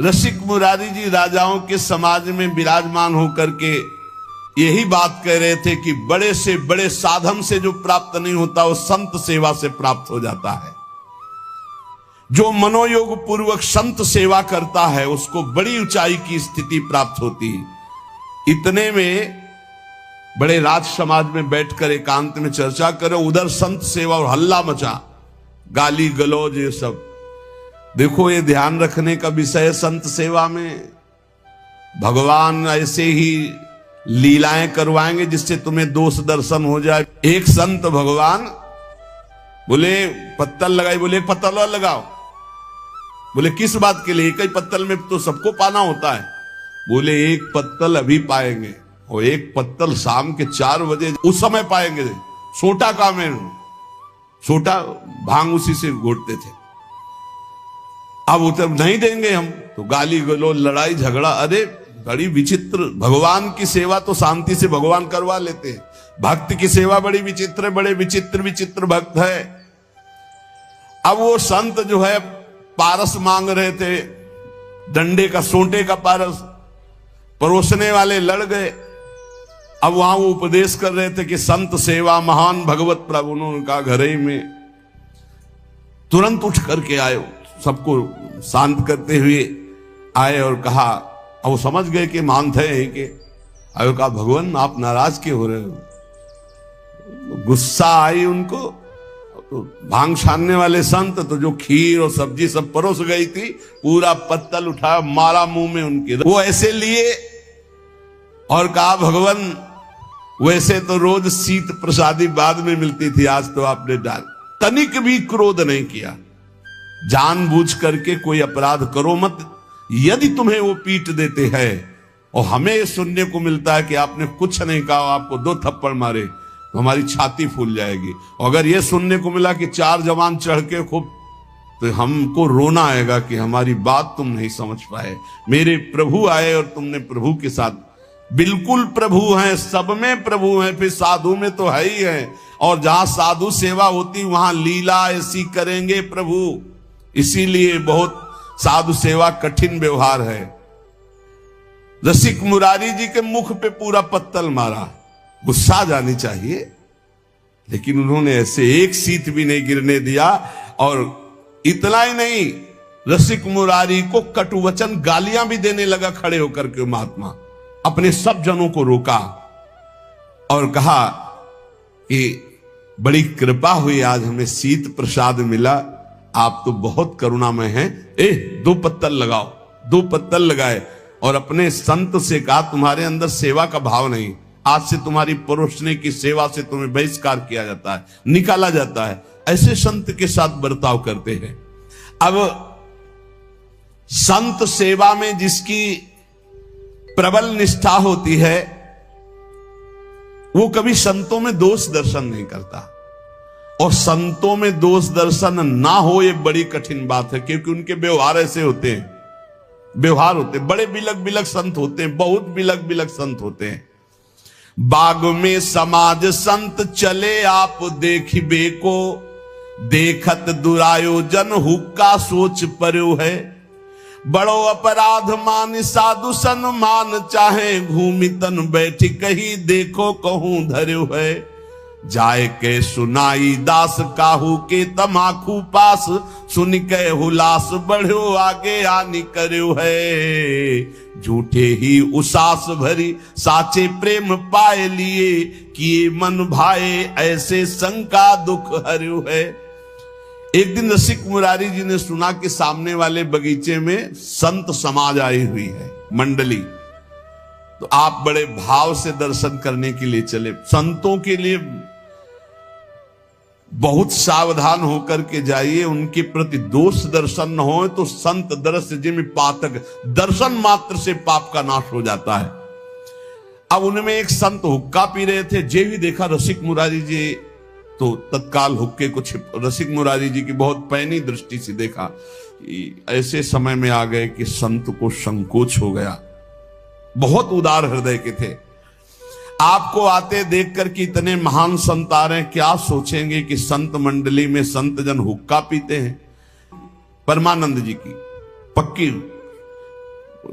रसिक मुरारी जी राजाओं के समाज में विराजमान होकर के यही बात कह रहे थे कि बड़े से बड़े साधन से जो प्राप्त नहीं होता वो संत सेवा से प्राप्त हो जाता है। जो मनोयोग पूर्वक संत सेवा करता है उसको बड़ी ऊंचाई की स्थिति प्राप्त होती है। इतने में बड़े राज समाज में बैठकर एकांत में चर्चा करो, उधर संत सेवा और हल्ला मचा, गाली गलौज ये सब। देखो, ये ध्यान रखने का विषय संत सेवा में भगवान ऐसे ही लीलाएं करवाएंगे जिससे तुम्हें दोष दर्शन हो जाए। एक संत भगवान बोले पत्तल लगाई, बोले एक पत्तल और लगाओ। बोले किस बात के लिए? एक ही पत्तल में तो सबको पाना होता है। बोले एक पत्तल अभी पाएंगे और एक पत्तल शाम के 4 बजे उस समय पाएंगे। सोटा का में सोटा भांग उसी से घोटते थे। अब उतर नहीं देंगे हम, तो गाली गलो लड़ाई झगड़ा। अरे बड़ी विचित्र, भगवान की सेवा तो शांति से भगवान करवा लेते हैं, भक्त की सेवा बड़ी विचित्र, बड़े विचित्र विचित्र भक्त है। अब वो संत जो है पारस मांग रहे थे, डंडे का, सोंटे का पारस। परोसने वाले लड़ गए। अब वहां वो उपदेश कर रहे थे कि संत सेवा महान भगवत प्रभु। उन्होंने कहा घर ही में तुरंत उठ करके आए, सबको शांत करते हुए आए और कहा, अब वो समझ गए कि मान थे कि आयो। कहा भगवान आप नाराज क्यों हो रहे हो? गुस्सा आई उनको। तो भांग छानने वाले संत तो जो खीर और सब्जी सब परोस गई थी, पूरा पत्तल उठाया मारा मुंह में उनके। वो ऐसे लिए और कहा भगवान वैसे तो रोज शीत प्रसादी बाद में मिलती थी, आज तो आपने डाल। तनिक भी क्रोध नहीं किया। जानबूझ करके कोई अपराध करो मत। यदि तुम्हें वो पीट देते हैं और हमें सुनने को मिलता है कि आपने कुछ नहीं कहा, आपको 2 थप्पड़ मारे, तो हमारी छाती फूल जाएगी। और अगर ये सुनने को मिला कि 4 जवान चढ़ के खूब तो हमको रोना आएगा कि हमारी बात तुम नहीं समझ पाए। मेरे प्रभु आए और तुमने प्रभु के साथ, बिल्कुल प्रभु हैं, सब में प्रभु हैं, फिर साधु में तो है ही है। और जहां साधु सेवा होती वहां लीला ऐसी करेंगे प्रभु। इसीलिए बहुत साधु सेवा कठिन व्यवहार है। रसिक मुरारी जी के मुख पे पूरा पत्तल मारा, गुस्सा जानी चाहिए, लेकिन उन्होंने ऐसे एक सीत भी नहीं गिरने दिया। और इतना ही नहीं, रसिक मुरारी को कटुवचन गालियां भी देने लगा खड़े होकर के महात्मा। अपने सब जनों को रोका और कहा कि बड़ी कृपा हुई, आज हमें शीत प्रसाद मिला, आप तो बहुत करुणामय हैं। 2 पत्तल लगाओ। 2 पत्तल लगाए और अपने संत से कहा तुम्हारे अंदर सेवा का भाव नहीं, आज से तुम्हारी परोसने की सेवा से तुम्हें बहिष्कार किया जाता है, निकाला जाता है। ऐसे संत के साथ बर्ताव करते हैं। अब संत सेवा में जिसकी प्रबल निष्ठा होती है वो कभी संतों में दोष दर्शन नहीं करता। और संतों में दोष दर्शन ना हो ये बड़ी कठिन बात है, क्योंकि उनके व्यवहार ऐसे होते हैं, व्यवहार होते हैं। बड़े बिलक बिलक संत होते हैं, बहुत बिलक बिलक संत होते हैं। बाग में समाज संत चले आप देखिबे को, देखत दुरायोजन हुक्का सोच पर्यो है। बड़ो अपराध मान साधु सन मान, चाहे घूमी तन बैठी कही देखो कहूं धर्यो है। जाए के सुनाई दास काहू के तमाखू पास, सुन के हुलास बढ़ो आगे आनी कर्यो है। झूठे ही उसास भरी साचे प्रेम पाए लिए, किए मन भाए ऐसे शंका दुख हर्यो है। एक दिन रसिक मुरारी जी ने सुना कि सामने वाले बगीचे में संत समाज आई हुई है, मंडली। तो आप बड़े भाव से दर्शन करने के लिए चले। संतों के लिए बहुत सावधान होकर के जाइए, उनके प्रति दोष दर्शन न हो तो संत दर्श जिम पातक, दर्शन मात्र से पाप का नाश हो जाता है। अब उनमें एक संत हुक्का पी रहे थे, जे भी देखा रसिक मुरारी जी तो तत्काल हुक्के को छिप, रसिक मुरारी जी की बहुत पैनी दृष्टि से देखा। ऐसे समय में आ गए कि संत को संकोच हो गया। बहुत उदार हृदय के थे। आपको आते देखकर कि इतने महान संत आ रहे हैं, क्या सोचेंगे कि संत मंडली में संत जन हुक्का पीते हैं। परमानंद जी की पक्की,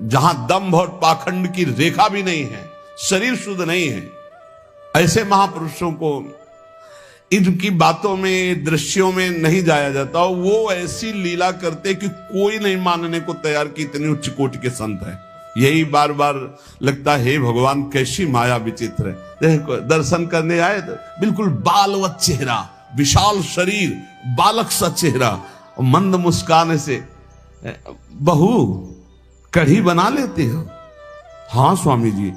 जहां दंभ और पाखंड की रेखा भी नहीं है, शरीर शुद्ध नहीं है, ऐसे महापुरुषों को इनकी बातों में, दृश्यों में नहीं जाया जाता। वो ऐसी लीला करते कि कोई नहीं मानने को तैयार कि इतनी उच्च कोटि के संत है। यही बार बार लगता है, हे भगवान कैसी माया विचित्र है। देखो दर्शन करने आए तो बिल्कुल बालवत चेहरा, विशाल शरीर, बालक सा चेहरा, मंद मुस्कान से, बहू कढ़ी बना लेते हो? हाँ स्वामी जी,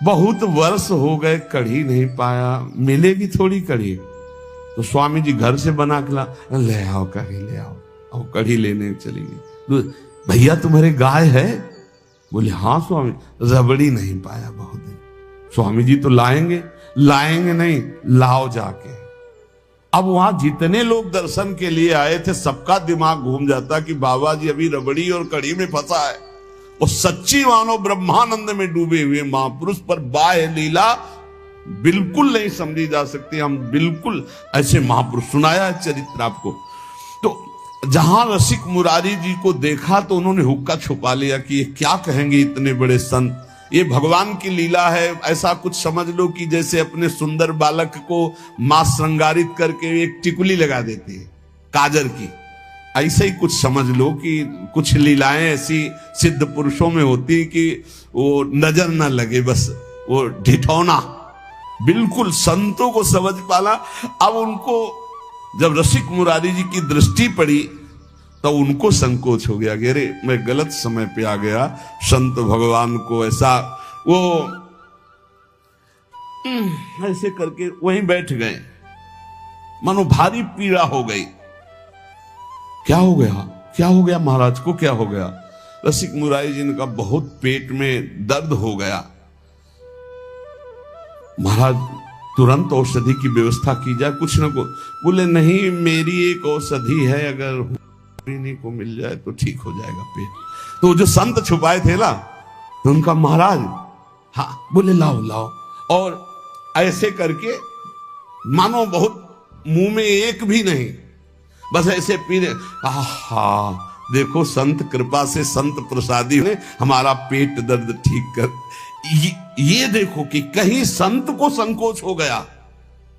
बहुत वर्ष हो गए कढ़ी नहीं पाया, मिलेगी थोड़ी कढ़ी? तो स्वामी जी घर से बना के ले आओ कढ़ी, ले आओ, और कढ़ी लेने चलेंगे। तो भैया तुम्हारे गाय है? बोले हाँ स्वामी, रबड़ी नहीं पाया बहुत दिन। स्वामी जी तो लाएंगे? लाएंगे नहीं, लाओ जाके। अब वहां जितने लोग दर्शन के लिए आए थे सबका दिमाग घूम जाता कि बाबा जी अभी रबड़ी और कढ़ी में फंसा है। और सच्ची मानो ब्रह्मानंद में डूबे हुए महापुरुष पर बाह्य लीला बिल्कुल नहीं समझी जा सकती। हम बिल्कुल ऐसे महापुरुष, सुनाया है चरित्र आपको। तो जहां रसिक मुरारी जी को देखा तो उन्होंने हुक्का छुपा लिया कि ये क्या कहेंगे इतने बड़े संत, ये भगवान की लीला है। ऐसा कुछ समझ लो कि जैसे अपने सुंदर बालक को मां श्रृंगारित करके एक टिकुली लगा देती है काजर की, ऐसे ही कुछ समझ लो कि कुछ लीलाएं ऐसी सिद्ध पुरुषों में होती कि वो नजर ना लगे, बस वो ढिठौना। बिल्कुल संतों को समझ पाला। अब उनको जब रसिक मुरारी जी की दृष्टि पड़ी तो उनको संकोच हो गया कि अरे मैं गलत समय पे आ गया। संत भगवान को ऐसा वो ऐसे करके वहीं बैठ गए, मानो भारी पीड़ा हो गई। क्या हो गया, क्या हो गया महाराज को, क्या हो गया? रसिक मुरारी जी ने कहा बहुत पेट में दर्द हो गया, महाराज तुरंत औषधि की व्यवस्था की जाए, कुछ न कुछ। बोले नहीं, मेरी एक औषधि है, अगर पीने को मिल जाए तो ठीक हो जाएगा पेट। तो जो संत छुपाए थे ना, तो उनका महाराज, हाँ बोले लाओ लाओ, और ऐसे करके मानो बहुत मुंह में एक भी नहीं, बस ऐसे पीने। आहा, देखो संत कृपा से, संत प्रसादी ने हमारा पेट दर्द ठीक कर। ये देखो कि कहीं संत को संकोच हो गया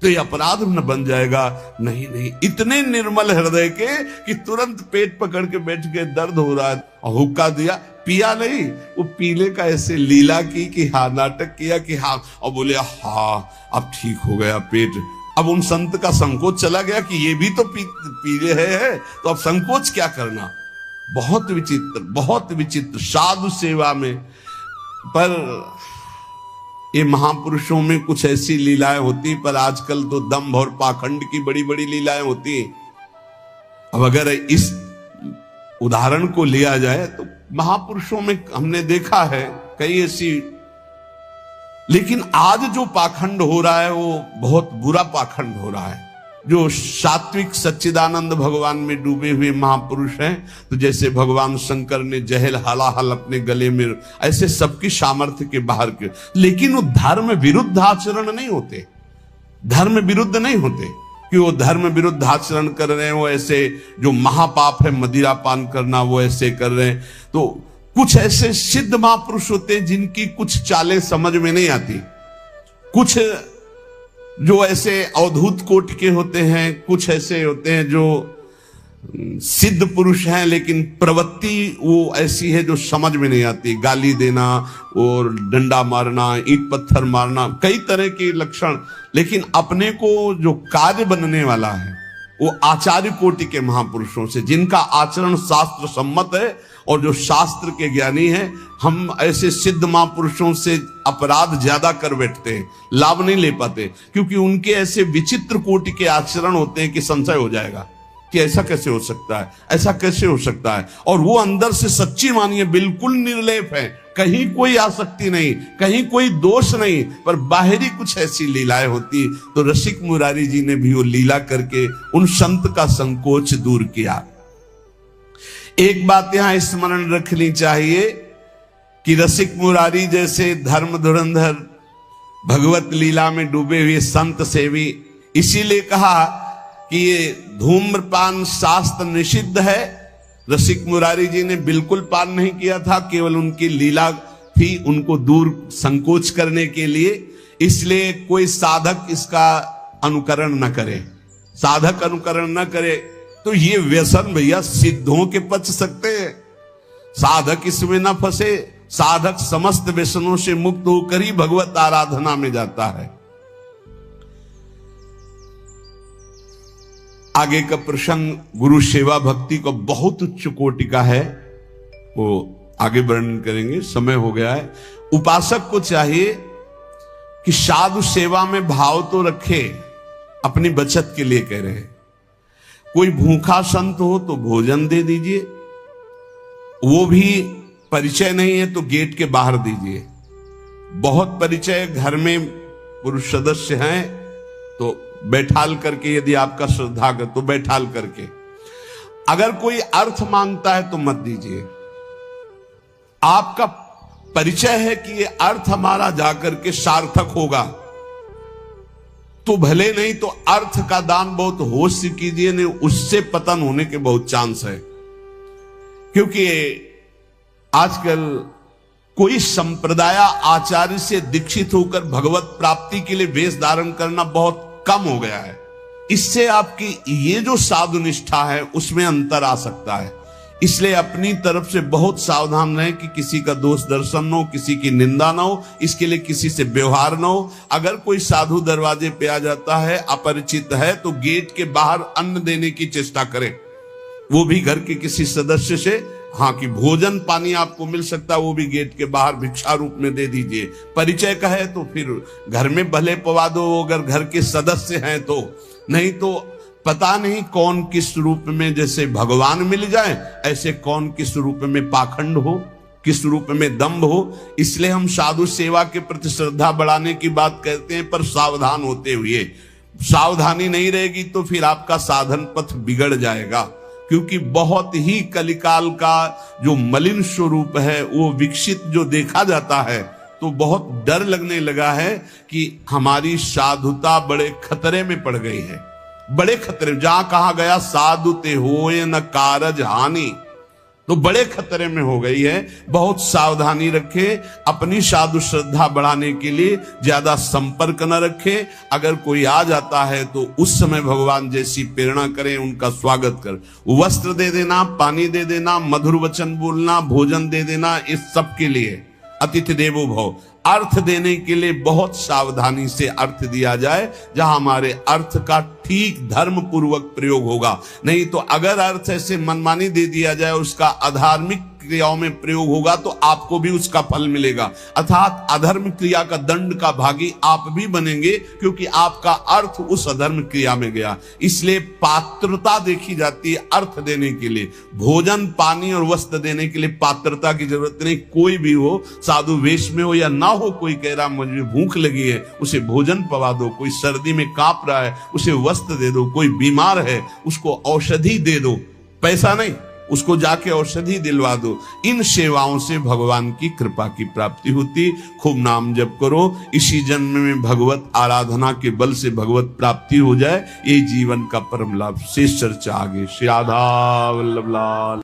तो ये अपराध न बन जाएगा। नहीं नहीं, इतने निर्मल हृदय के कि तुरंत पेट पकड़ के बैठ के दर्द हो रहा है और हुक्का दिया, पिया नहीं, वो पीने का ऐसे लीला की कि हाँ, नाटक किया कि हाँ, और बोले हाँ अब ठीक हो गया पेट। अब उन संत का संकोच चला गया कि ये भी तो पी रहे हैं, तो अब संकोच क्या करना। बहुत विचित्र, बहुत विचित्र साधु सेवा में। पर ये महापुरुषों में कुछ ऐसी लीलाएं होती, पर आजकल तो दंभ और पाखंड की बड़ी बड़ी लीलाएं होती। अब अगर इस उदाहरण को लिया जाए तो महापुरुषों में हमने देखा है कई ऐसी, लेकिन आज जो पाखंड हो रहा है वो बहुत बुरा पाखंड हो रहा है। जो सात्विक सच्चिदानंद भगवान में डूबे हुए महापुरुष हैं, तो जैसे भगवान शंकर ने जहल हलाहल अपने गले में, ऐसे सबकी सामर्थ्य के बाहर के, लेकिन वो धर्म विरुद्ध आचरण नहीं होते, धर्म विरुद्ध नहीं होते कि वो धर्म विरुद्ध आचरण कर रहे हैं। वो ऐसे जो महापाप है मदिरा पान करना, वो ऐसे कर रहे हैं। तो कुछ ऐसे सिद्ध महापुरुष होते हैं जिनकी कुछ चालें समझ में नहीं आती, कुछ जो ऐसे अवधूत कोटि के होते हैं, कुछ ऐसे होते हैं जो सिद्ध पुरुष हैं लेकिन प्रवृत्ति वो ऐसी है जो समझ में नहीं आती, गाली देना और डंडा मारना, ईंट पत्थर मारना, कई तरह के लक्षण। लेकिन अपने को जो कार्य बनने वाला है वो आचार्य कोटि के महापुरुषों से, जिनका आचरण शास्त्र सम्मत है और जो शास्त्र के ज्ञानी हैं। हम ऐसे सिद्ध महापुरुषों से अपराध ज्यादा कर बैठते हैं, लाभ नहीं ले पाते, क्योंकि उनके ऐसे विचित्र कोटि के आचरण होते हैं कि संशय हो जाएगा कि ऐसा कैसे हो सकता है, ऐसा कैसे हो सकता है। और वो अंदर से सच्ची मानिए बिल्कुल निर्लेप है, कहीं कोई आसक्ति नहीं, कहीं कोई दोष नहीं, पर बाहरी कुछ ऐसी लीलाएं होती। तो रसिक मुरारी जी ने भी वो लीला करके उन संत का संकोच दूर किया। एक बात यहां स्मरण रखनी चाहिए कि रसिक मुरारी जैसे धर्म धुरंधर भगवत लीला में डूबे हुए संत सेवी, इसीलिए कहा कि ये धूम्रपान शास्त्र निषिद्ध है। रसिक मुरारी जी ने बिल्कुल पान नहीं किया था, केवल उनकी लीला थी उनको दूर संकोच करने के लिए। इसलिए कोई साधक इसका अनुकरण न करे, साधक अनुकरण न करे। तो ये व्यसन भैया सिद्धों के पच सकते हैं, साधक इसमें न फंसे। साधक समस्त व्यसनों से मुक्त होकर ही भगवत आराधना में जाता है। आगे का प्रसंग गुरु सेवा भक्ति को बहुत उच्च कोटि का है, वो आगे वर्णन करेंगे, समय हो गया है। उपासक को चाहिए कि साधु सेवा में भाव तो रखे, अपनी बचत के लिए कह रहे हैं। कोई भूखा संत हो तो भोजन दे दीजिए, वो भी परिचय नहीं है तो गेट के बाहर दीजिए। बहुत परिचय घर में पुरुष सदस्य हैं तो बैठाल करके, यदि आपका श्रद्धा कर तो बैठाल करके। अगर कोई अर्थ मांगता है तो मत दीजिए। आपका परिचय है कि ये अर्थ हमारा जाकर के सार्थक होगा तो भले, नहीं तो अर्थ का दान बहुत होश से कीजिए, नहीं उससे पतन होने के बहुत चांस है। क्योंकि आजकल कोई संप्रदाय आचार्य से दीक्षित होकर भगवत प्राप्ति के लिए वेश धारण करना बहुत कम हो गया है। इससे आपकी ये जो साधु निष्ठा है उसमें अंतर आ सकता है। इसलिए अपनी तरफ से बहुत सावधान रहें कि किसी का दोष दर्शन न हो, किसी की निंदा न हो, इसके लिए किसी से व्यवहार न हो। अगर कोई साधु दरवाजे पे आ जाता है, अपरिचित है, तो गेट के बाहर अन्न देने की चेष्टा करें, वो भी घर के किसी सदस्य से। हाँ, कि भोजन पानी आपको मिल सकता है, वो भी गेट के बाहर भिक्षा रूप में दे दीजिए। परिचय का है तो फिर घर में भले पवा दो, अगर घर के सदस्य हैं तो। नहीं तो पता नहीं कौन किस रूप में, जैसे भगवान मिल जाए ऐसे कौन किस रूप में पाखंड हो, किस रूप में दंभ हो। इसलिए हम साधु सेवा के प्रति श्रद्धा बढ़ाने की बात कहते हैं, पर सावधान होते हुए। सावधानी नहीं रहेगी तो फिर आपका साधन पथ बिगड़ जाएगा। क्योंकि बहुत ही कलिकाल का जो मलिन स्वरूप है वो विकसित जो देखा जाता है, तो बहुत डर लगने लगा है कि हमारी साधुता बड़े खतरे में पड़ गई है। बड़े खतरे, जहां कहा गया साधु ते होए न कारज हानि, तो बड़े खतरे में हो गई है। बहुत सावधानी रखे, अपनी साधु श्रद्धा बढ़ाने के लिए ज्यादा संपर्क न रखे। अगर कोई आ जाता है तो उस समय भगवान जैसी प्रेरणा करें, उनका स्वागत कर, वस्त्र दे देना, पानी दे देना, मधुर वचन बोलना, भोजन दे देना, इस सब के लिए अतिथि देवो भव। अर्थ देने के लिए बहुत सावधानी से अर्थ दिया जाए, जहां हमारे अर्थ का ठीक धर्म पूर्वक प्रयोग होगा। नहीं तो अगर अर्थ ऐसे मनमानी दे दिया जाए, उसका अधार्मिक क्रियाओं में प्रयोग होगा तो आपको भी उसका फल मिलेगा, अर्थात अधर्म क्रिया का दंड का भागी आप भी बनेंगे, क्योंकि आपका अर्थ उस अधर्म क्रिया में गया। इसलिए पात्रता देखी जाती है अर्थ देने के लिए। भोजन, पानी और वस्त्र देने के लिए पात्रता की जरूरत नहीं। कोई भी हो, साधु वेश में हो या ना हो, कोई कह रहा मुझे भूख लगी है, उसे भोजन पवा दो। कोई सर्दी में कांप रहा है, उसे वस्त्र दे दो। कोई बीमार है, उसको औषधि दे दो, पैसा नहीं, उसको जाके औषधि दिलवा दो। इन सेवाओं से भगवान की कृपा की प्राप्ति होती। खूब नाम जप करो, इसी जन्म में भगवत आराधना के बल से भगवत प्राप्ति हो जाए, ये जीवन का परम लाभ। शेष चर्चा आगे। श्री राधा वल्लभ लाल।